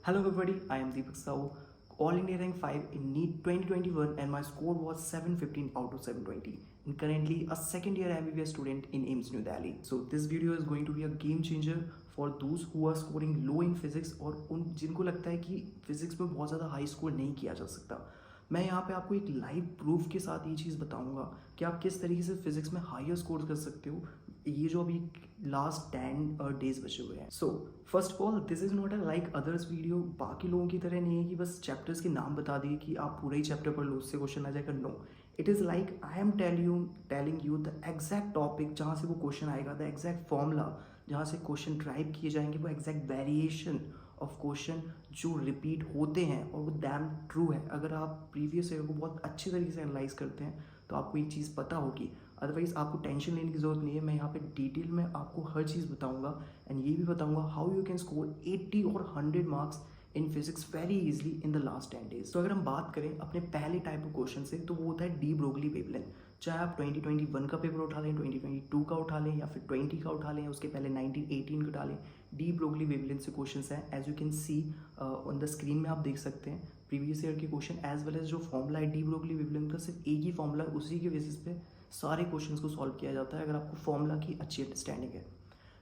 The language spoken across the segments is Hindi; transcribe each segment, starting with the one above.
Hello everybody, I am Deepak Sahu, All India Rank 5 in NEET 2021 and my score was 715 out of 720 and currently a second year MBBS student in AIMS New Delhi. So this video is going to be a game changer for those who are scoring low in physics और उन जिनको लगता है कि फिजिक्स में बहुत ज़्यादा हाई स्कोर नहीं किया जा सकता। मैं यहाँ पे आपको एक लाइव प्रूफ के साथ ये चीज़ बताऊंगा कि आप किस तरीके से फिजिक्स में हायर स्कोर कर सकते हो ये जो अभी लास्ट 10 डेज बचे हुए हैं। So first of all this is not a like others video, बाकी लोगों की तरह नहीं है कि बस चैप्टर्स के नाम बता दिए कि आप पूरा ही चैप्टर पढ़ लो उससे क्वेश्चन आ जाएगा। No, it is like I am telling you the exact topic जहाँ से वो क्वेश्चन आएगा, द एग्जैक्ट फॉर्मूला जहाँ से क्वेश्चन ड्राइव किए जाएंगे, वो एग्जैक्ट वेरिएशन ऑफ क्वेश्चन जो रिपीट होते हैं और वो डैम ट्रू है। अगर आप प्रीवियस ईयर को बहुत अच्छे तरीके से एनालाइज करते हैं तो आपको एक चीज़ पता होगी, अदरवाइज आपको टेंशन लेने की जरूरत नहीं है। मैं यहाँ पे डिटेल में आपको हर चीज़ बताऊंगा एंड ये भी बताऊंगा हाउ यू कैन स्कोर 80 और 100 marks in physics very easily in the last 10 days. तो अगर हम बात करें अपने पहले टाइप ऑफ क्वेश्चन से तो वो होता है डी ब्रोगली वेवलेंथ। चाहे आप 2021 का पेपर उठा लें, 2022 का उठा लें या फिर 20 का उठा लें, उसके पहले 1918 का उठा लें, डी ब्रोगली वेवलेंथ से क्वेश्चन हैं। As you can see on the screen में आप देख सकते हैं प्रीवियस ईयर के क्वेश्चन एज वेल एज जो फॉर्मूला है डी ब्रोगली वेवलेंथ का सिर्फ एक ही फॉर्मूला है, उसी के बेसिस पे सारे क्वेश्चंस को सॉल्व किया जाता है अगर आपको फॉर्मूला की अच्छी अंडरस्टैंडिंग है।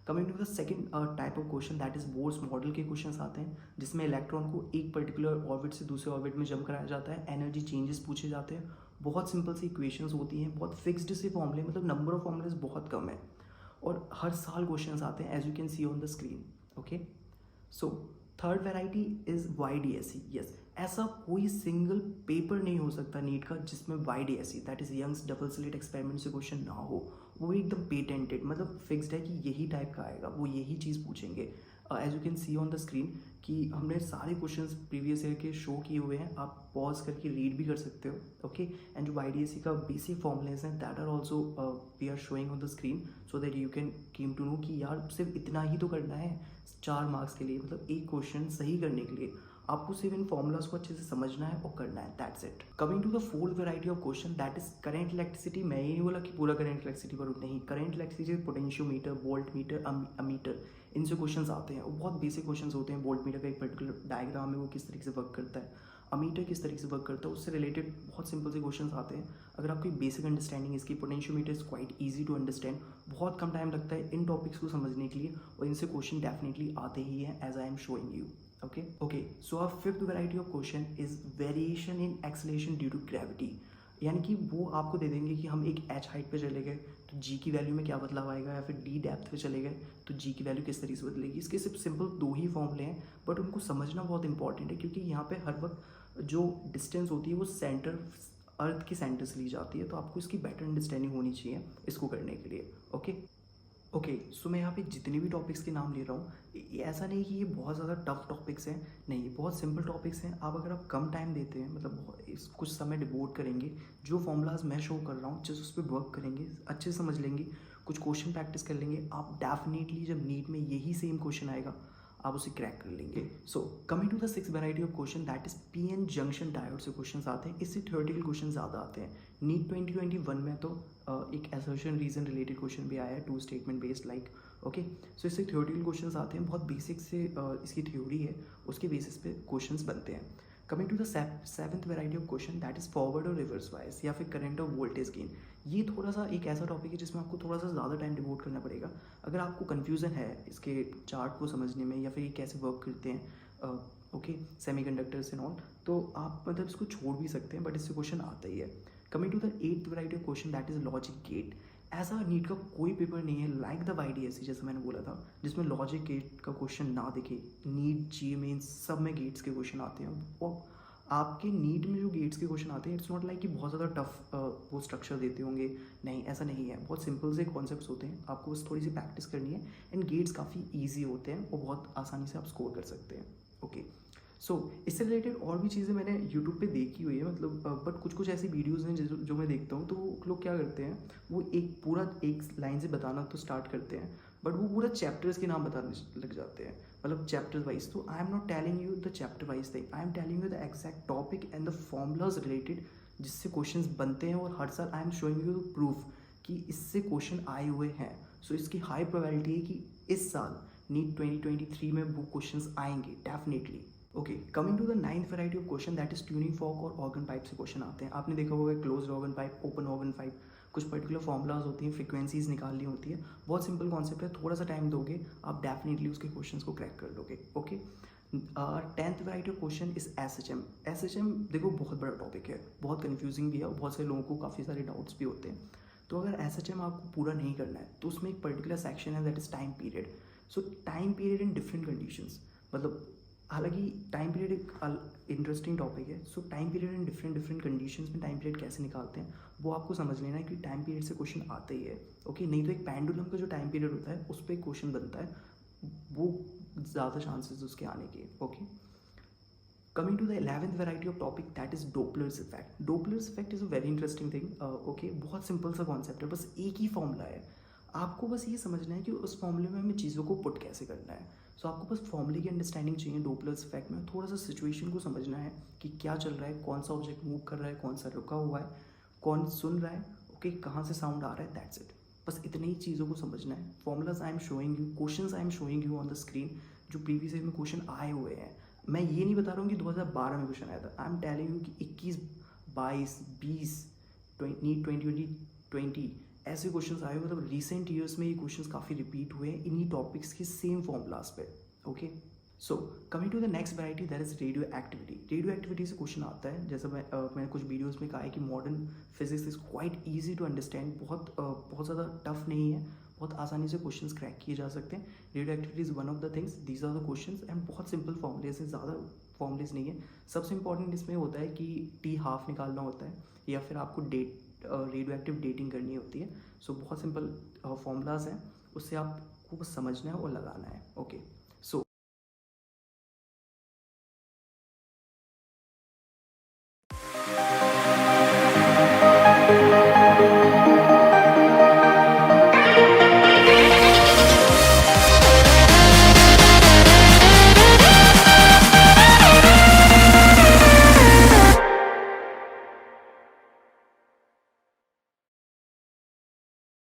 Coming to the second type of question that is Bohr's model के क्वेश्चंस आते हैं जिसमें इलेक्ट्रॉन को एक पर्टिकुलर ऑर्बिट से दूसरे ऑर्बिट में जंप कराया जाता है, एनर्जी चेंजेस पूछे जाते हैं, बहुत सिंपल सी इक्वेशंस होती हैं, बहुत फिक्स्ड से फॉर्मूले, मतलब नंबर ऑफ फॉर्मूलेज बहुत कम है और हर साल क्वेश्चंस आते हैं as you can see on the screen. Okay, so third variety is YDSE। Yes, ऐसा कोई सिंगल पेपर नहीं हो सकता नीट का जिसमें YDSE that is Young's double slit experiment से क्वेश्चन ना हो। वो एकदम पेटेंटेड, मतलब फिक्स्ड है कि यही टाइप का आएगा, वो यही चीज़ पूछेंगे। As you can see on the screen कि हमने सारे क्वेश्चंस प्रीवियस ईयर के शो किए हुए हैं, आप पॉज करके रीड भी कर सकते हो। ओके, एंड जो YDSE का बेसिक फॉर्मुलेस हैं that are also we are showing on the screen so that you can came to know कि यार सिर्फ इतना ही तो करना है 4 मार्क्स के लिए, मतलब एक क्वेश्चन सही करने के लिए आपको सिर्फ इन फॉर्मुलाज को अच्छे से समझना है और करना है, that's it. Coming to the fourth variety of question that is current electricity. मैं ये नहीं बोला कि पूरा करंट इलेक्ट्रिसिटी पर नहीं, current electricity potentiometer, volt meter, ammeter, इनसे क्वेश्चंस आते हैं और बहुत बेसिक क्वेश्चंस होते हैं। वोल्ट मीटर का एक पर्टिकुलर डायग्राम है, वो किस तरीके से वर्क करता है, अमीटर किस तरीके से वर्क करता है, उससे रिलेटेड बहुत सिंपल से क्वेश्चंस आते हैं। अगर आपकी बेसिक अंडरस्टैंडिंग इसकी, potentiometer is quite easy to understand, बहुत कम टाइम लगता है इन टॉपिक्स को समझने के लिए और इनसे क्वेश्चन डेफिनेटली आते ही हैं as I am showing you. Okay, so our fifth variety of question is variation in acceleration due to gravity. यानी कि वो आपको दे देंगे कि हम एक h हाइट पे चले गए तो g की वैल्यू में क्या बदलाव आएगा, या फिर d डेप्थ पे चले गए तो g की वैल्यू किस तरीके से बदलेगी। इसके सिर्फ सिंपल 2 ही फॉर्मूले हैं बट उनको समझना बहुत इंपॉर्टेंट है क्योंकि यहाँ पे हर वक्त जो डिस्टेंस होती है वो सेंटर, अर्थ के सेंटर से ली जाती है, तो आपको इसकी बेटर अंडरस्टैंडिंग होनी चाहिए इसको करने के लिए। ओके, सो मैं यहाँ पे जितने भी टॉपिक्स के नाम ले रहा हूँ ऐसा नहीं कि ये बहुत ज़्यादा टफ टॉपिक्स हैं, नहीं, ये बहुत सिंपल टॉपिक्स हैं। अगर आप कम टाइम देते हैं, मतलब कुछ समय डिवोट करेंगे, जो फॉर्मूलाज मैं शो कर रहा हूँ जस्ट उस पर वर्क करेंगे, अच्छे से समझ लेंगे, कुछ क्वेश्चन प्रैक्टिस कर लेंगे, आप डेफिनेटली जब नीट में यही सेम क्वेश्चन आएगा आप उसे क्रैक कर लेंगे। So coming to the six variety of question that is PN junction diode से क्वेश्चन आते हैं। इससे थ्योरेटिकल क्वेश्चन ज़्यादा आते हैं। नीट 2021 में तो एक असर्शन रीजन रिलेटेड क्वेश्चन भी आया है, 2 स्टेटमेंट बेस्ड लाइक। ओके, सो इससे थ्योरेटिकल क्वेश्चंस आते हैं, बहुत बेसिक से इसकी थ्योरी है, उसके बेसिस पे क्वेश्चंस बनते हैं। Coming to the seventh variety of question that is forward और रिवर्स बायस या फिर करंट और वोल्टेज गेन। ये थोड़ा सा एक ऐसा टॉपिक है जिसमें आपको थोड़ा सा ज़्यादा टाइम डिवोट करना पड़ेगा। अगर आपको कन्फ्यूज़न है इसके चार्ट को समझने में या फिर ये कैसे वर्क करते हैं, ओके, सेमीकंडक्टर्स एंड ऑल, तो आप मतलब इसको छोड़ भी सकते हैं बट इससे क्वेश्चन आता ही है। Coming to the eighth variety of question that is logic gate. ऐसा नीट का कोई पेपर नहीं है लाइक द YDSE जैसे मैंने बोला था जिसमें लॉजिक गेट का क्वेश्चन ना दिखे। नीट, जी मेंस सब में गेट्स के क्वेश्चन आते हैं और आपके नीट में जो गेट्स के क्वेश्चन आते हैं इट्स नॉट लाइक कि बहुत ज़्यादा टफ वो स्ट्रक्चर देते होंगे, नहीं, ऐसा नहीं है, बहुत सिंपल से कॉन्सेप्ट्स होते हैं, आपको बस थोड़ी सी प्रैक्टिस करनी है एंड गेट्स काफ़ी ईजी होते हैं और बहुत आसानी से आप स्कोर कर सकते हैं। ओके, सो इससे रिलेटेड और भी चीज़ें मैंने यूट्यूब पे देखी हुई है, मतलब बट कुछ ऐसी वीडियोज़ हैं जो मैं देखता हूँ तो वो लोग क्या करते हैं, वो एक लाइन से बताना तो स्टार्ट करते हैं बट वो पूरा चैप्टर्स के नाम बताने लग जाते हैं, मतलब चैप्टर वाइज। तो I am not telling you the chapter wise thing, I am telling you the exact topic and the formulas related जिससे क्वेश्चंस बनते हैं और हर साल आई एम शोइंग यू प्रूफ कि इससे क्वेश्चन आए हुए हैं। सो इसकी हाई प्रोबेबिलिटी है कि इस साल नीट 2023 में वो क्वेश्चंस आएंगे definitely. Okay, coming to the ninth variety of question that is tuning fork और ऑर्गन पाइप से क्वेश्चन आते हैं। आपने देखा होगा close organ pipe, open organ pipe, कुछ पर्टिकुलर फॉर्मूलाज होती हैं, फ्रीक्वेंसीज निकालनी होती है। बहुत सिंपल कॉन्सेप्ट है, थोड़ा सा टाइम दोगे आप डेफिनेटली उसके क्वेश्चन को क्रैक कर लोगे। Okay, 10th variety of question is SHM। SHM देखो बहुत बड़ा टॉपिक है, बहुत कन्फ्यूजिंग भी है, बहुत सारे लोगों को काफ़ी सारे डाउट्स भी होते हैं। तो अगर SHM आपको पूरा नहीं करना है तो उसमें एक पर्टिकुलर सेक्शन है that is time period. So time period in different conditions, मतलब हालांकि टाइम पीरियड एक इंटरेस्टिंग टॉपिक है। सो time period in different conditions में टाइम पीरियड कैसे निकालते हैं वो आपको समझ लेना है कि टाइम पीरियड से क्वेश्चन आते ही है। ओके, नहीं तो एक पेंडुलम का जो टाइम पीरियड होता है उस पर एक क्वेश्चन बनता है, वो ज़्यादा चांसेस उसके आने के। Okay, coming to the 11th variety of topic that is Doppler's effect. Doppler's effect is a very interesting thing. Okay, बहुत सिंपल सा कॉन्सेप्ट है, बस एक ही फॉर्मूला है, आपको बस ये समझना है कि उस फॉर्मूले में हमें चीज़ों को पुट कैसे करना है। सो आपको बस फॉर्मूले की अंडरस्टैंडिंग चाहिए। डोपलर्स इफेक्ट में थोड़ा सा सिचुएशन को समझना है कि क्या चल रहा है, कौन सा ऑब्जेक्ट मूव कर रहा है, कौन सा रुका हुआ है, कौन सुन रहा है, ओके, कहाँ से साउंड आ रहा है, दैट्स इट। बस इतनी ही चीज़ों को समझना है। Formulas I am showing you, questions I am showing you on the screen, जो प्रीवियस ईयर में क्वेश्चन आए हुए हैं। मैं ये नहीं बता रहा हूँ कि 2012 में क्वेश्चन आया था, आई एम टेलिंग यू कि 21, 22, 20, 2020 ऐसे क्वेश्चंस आए, मतलब रिसेंट ईयर्स में ये क्वेश्चंस काफ़ी रिपीट हुए हैं इन्हीं टॉपिक्स के सेम फॉर्मूलाज पे। Okay, so coming to the next variety that is radio activity. Radio activity से क्वेश्चन आता है, जैसा मैंने कुछ वीडियोस में कहा है कि modern physics is quite easy to understand, बहुत ज़्यादा टफ नहीं है, बहुत आसानी से क्वेश्चंस क्रैक किए जा सकते हैं। Radio activity is one of the things, these are the questions and बहुत सिंपल फॉर्मूलेज हैं, ज़्यादा फॉर्मूलेज नहीं है। सबसे इंपॉर्टेंट इसमें होता है कि T½ निकालना होता है या फिर आपको रेडियो एक्टिव डेटिंग करनी होती है। सो बहुत सिंपल फॉर्मूलाज हैं, उससे आपको बस समझना है और लगाना है। ओके।